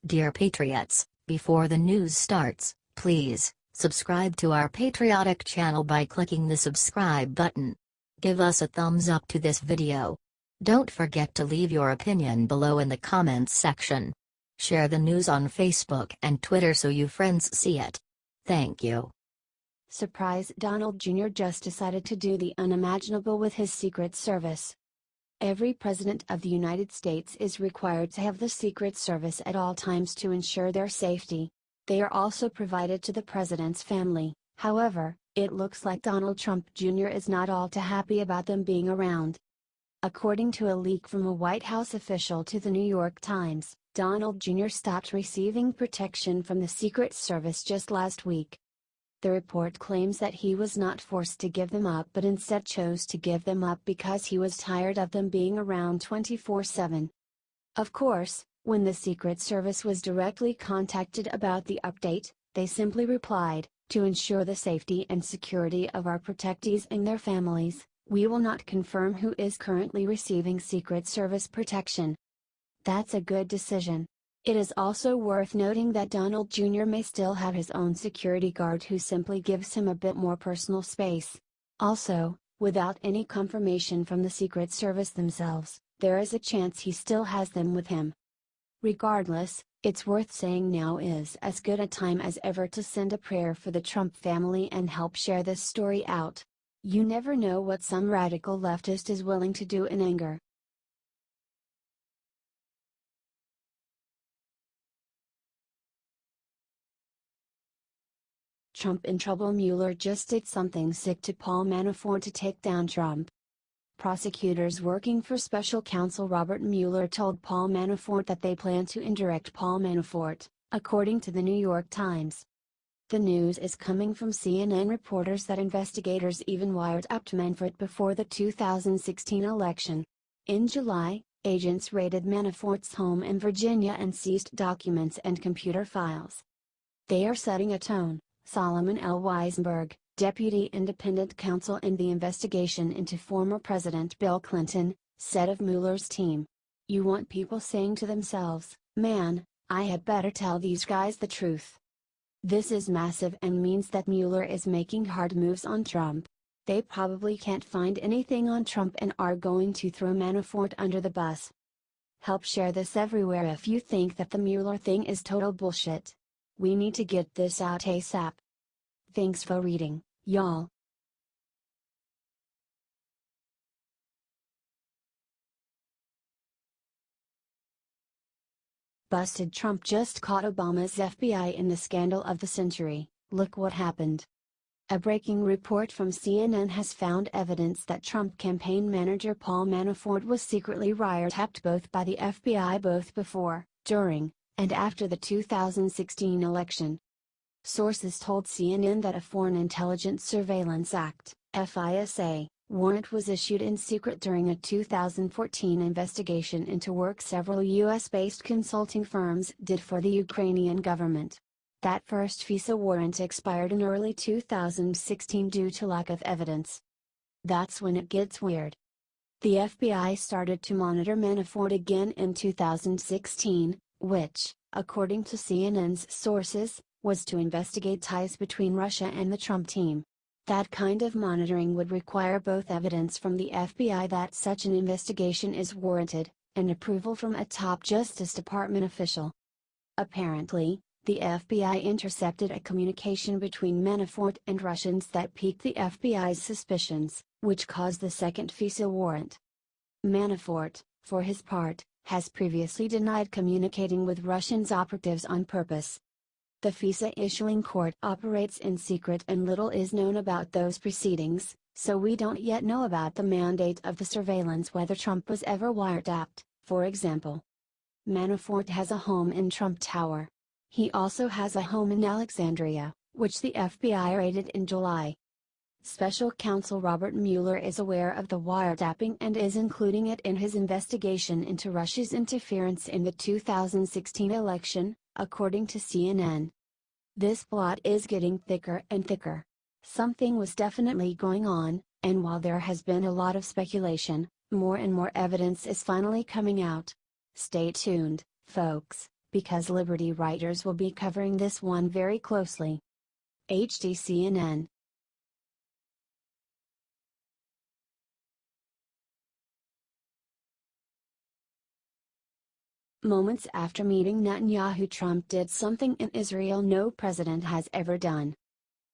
Dear Patriots, before the news starts, please subscribe to our patriotic channel by clicking the subscribe button. Give us a thumbs up to this video. Don't forget to leave your opinion below in the comments section. Share the news on Facebook and Twitter so you friends see it. Thank you. Surprise! Donald Jr. just decided to do the unimaginable with his Secret Service. Every president of the United States is required to have the Secret Service at all times to ensure their safety. They are also provided to the president's family. However, it looks like Donald Trump Jr. is not all too happy about them being around. According to a leak from a White House official to the New York Times, Donald Jr. stopped receiving protection from the Secret Service just last week. The report claims that he was not forced to give them up but instead chose to give them up because he was tired of them being around 24/7. Of course, when the Secret Service was directly contacted about the update, they simply replied, "To ensure the safety and security of our protectees and their families, we will not confirm who is currently receiving Secret Service protection." That's a good decision. It is also worth noting that Donald Jr. may still have his own security guard who simply gives him a bit more personal space. Also, without any confirmation from the Secret Service themselves, there is a chance he still has them with him. Regardless, it's worth saying now is as good a time as ever to send a prayer for the Trump family and help share this story out. You never know what some radical leftist is willing to do in anger. Trump in trouble. Mueller just did something sick to Paul Manafort to take down Trump. Prosecutors working for special counsel Robert Mueller told Paul Manafort that they plan to indirect Paul Manafort, according to the New York Times. The news is coming from CNN reporters that investigators even wiretapped Manafort before the 2016 election. In July, agents raided Manafort's home in Virginia and seized documents and computer files. They are setting a tone, Solomon L. Weisenberg, deputy independent counsel in the investigation into former President Bill Clinton, said of Mueller's team. "You want people saying to themselves, 'Man, I had better tell these guys the truth.' This is massive and means that Mueller is making hard moves on Trump. They probably can't find anything on Trump and are going to throw Manafort under the bus." Help share this everywhere if you think that the Mueller thing is total bullshit. We need to get this out ASAP. Thanks for reading, y'all. Busted. Trump just caught Obama's FBI in the scandal of the century. Look what happened. A breaking report from CNN has found evidence that Trump campaign manager Paul Manafort was secretly wiretapped both by the FBI both before, during, and after the 2016 election. Sources told CNN that a Foreign Intelligence Surveillance Act (FISA) warrant was issued in secret during a 2014 investigation into work several US-based consulting firms did for the Ukrainian government. That first FISA warrant expired in early 2016 due to lack of evidence. That's when it gets weird. The FBI started to monitor Manafort again in 2016, which, according to CNN's sources, was to investigate ties between Russia and the Trump team. That kind of monitoring would require both evidence from the FBI that such an investigation is warranted, and approval from a top Justice Department official. Apparently, the FBI intercepted a communication between Manafort and Russians that piqued the FBI's suspicions, which caused the second FISA warrant. Manafort, for his part, has previously denied communicating with Russian operatives on purpose. The FISA issuing court operates in secret and little is known about those proceedings, so we don't yet know about the mandate of the surveillance, whether Trump was ever wiretapped, for example. Manafort has a home in Trump Tower. He also has a home in Alexandria, which the FBI raided in July. Special counsel Robert Mueller is aware of the wiretapping and is including it in his investigation into Russia's interference in the 2016 election, according to CNN. This plot is getting thicker and thicker. Something was definitely going on, and while there has been a lot of speculation, more and more evidence is finally coming out. Stay tuned, folks. because Liberty writers will be covering this one very closely. HDCNN. Moments after meeting Netanyahu, Trump did something in Israel no president has ever done.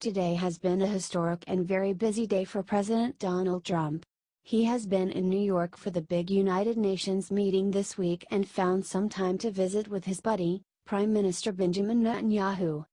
Today has been a historic and very busy day for President Donald Trump. He has been in New York for the big United Nations meeting this week and found some time to visit with his buddy, Prime Minister Benjamin Netanyahu.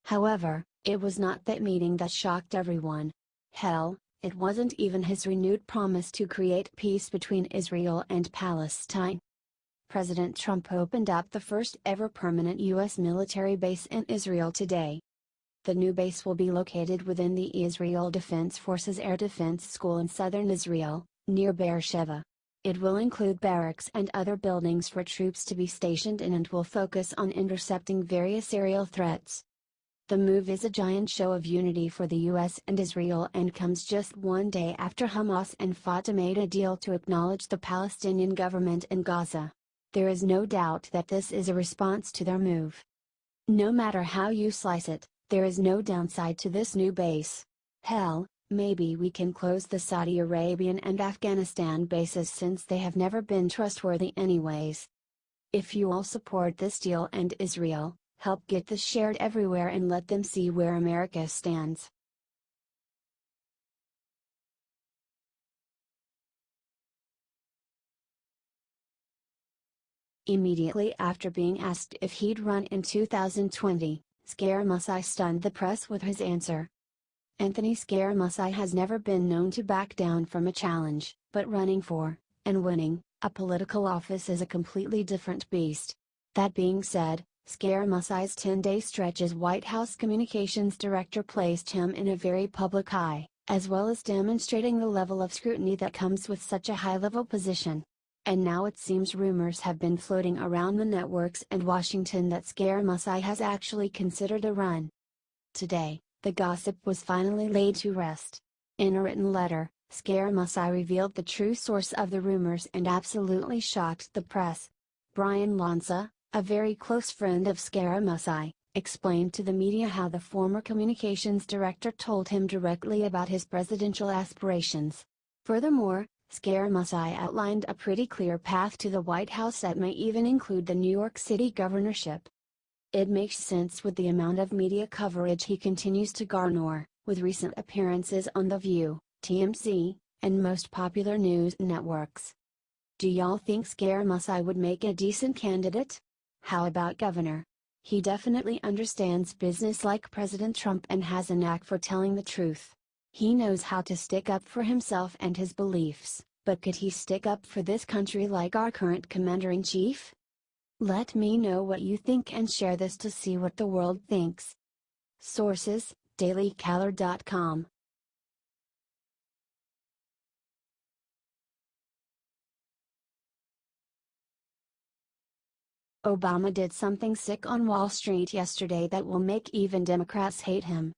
However, it was not that meeting that shocked everyone. Hell, it wasn't even his renewed promise to create peace between Israel and Palestine. President Trump opened up the first ever permanent U.S. military base in Israel today. The new base will be located within the Israel Defense Forces Air Defense School in southern Israel, near Beersheba. It will include barracks and other buildings for troops to be stationed in and will focus on intercepting various aerial threats. The move is a giant show of unity for the U.S. and Israel and comes just one day after Hamas and Fatah made a deal to acknowledge the Palestinian government in Gaza. There is no doubt that this is a response to their move. No matter how you slice it, there is no downside to this new base. Hell, maybe we can close the Saudi Arabian and Afghanistan bases since they have never been trustworthy anyways. If you all support this deal and Israel, help get this shared everywhere and let them see where America stands. Immediately after being asked if he'd run in 2020, Scaramucci stunned the press with his answer. Anthony Scaramucci has never been known to back down from a challenge, but running for, and winning, a political office is a completely different beast. That being said, Scaramucci's 10-day stretch as White House communications director placed him in a very public eye, as well as demonstrating the level of scrutiny that comes with such a high-level position. And now it seems rumors have been floating around the networks and Washington that Scaramucci has actually considered a run. Today, the gossip was finally laid to rest. In a written letter, Scaramucci revealed the true source of the rumors and absolutely shocked the press. Brian Lanza, a very close friend of Scaramucci, explained to the media how the former communications director told him directly about his presidential aspirations. Furthermore, Scaramucci outlined a pretty clear path to the White House that may even include the New York City governorship. It makes sense with the amount of media coverage he continues to garner, with recent appearances on The View, TMZ, and most popular news networks. Do y'all think Scaramucci would make a decent candidate? How about governor? He definitely understands business like President Trump and has a knack for telling the truth. He knows how to stick up for himself and his beliefs, but could he stick up for this country like our current commander-in-chief? Let me know what you think and share this to see what the world thinks. Sources: dailycaller.com. Obama did something sick on Wall Street yesterday that will make even Democrats hate him.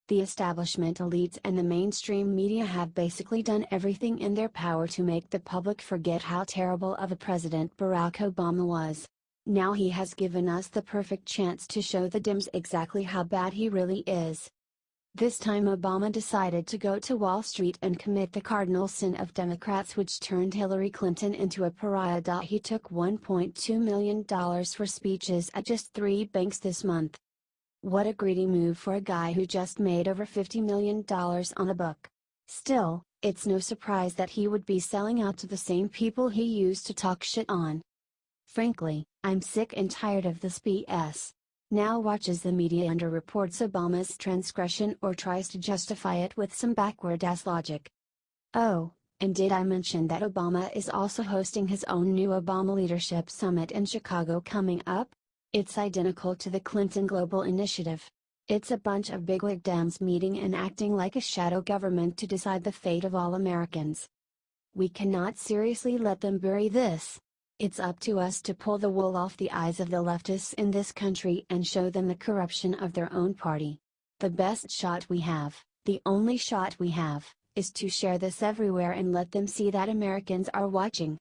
The establishment elites and the mainstream media have basically done everything in their power to make the public forget how terrible of a president Barack Obama was. Now he has given us the perfect chance to show the Dems exactly how bad he really is. This time Obama decided to go to Wall Street and commit the cardinal sin of Democrats, which turned Hillary Clinton into a pariah. He took $1.2 million for speeches at just 3 banks this month. What a greedy move for a guy who just made over $50 million on a book. Still, it's no surprise that he would be selling out to the same people he used to talk shit on. Frankly, I'm sick and tired of this BS. Now watch as the media underreports Obama's transgression or tries to justify it with some backward-ass logic. Oh, and did I mention that Obama is also hosting his own new Obama Leadership Summit in Chicago coming up? It's identical to the Clinton Global Initiative. It's a bunch of bigwig Dems meeting and acting like a shadow government to decide the fate of all Americans. We cannot seriously let them bury this. It's up to us to pull the wool off the eyes of the leftists in this country and show them the corruption of their own party. The best shot we have, the only shot we have, is to share this everywhere and let them see that Americans are watching.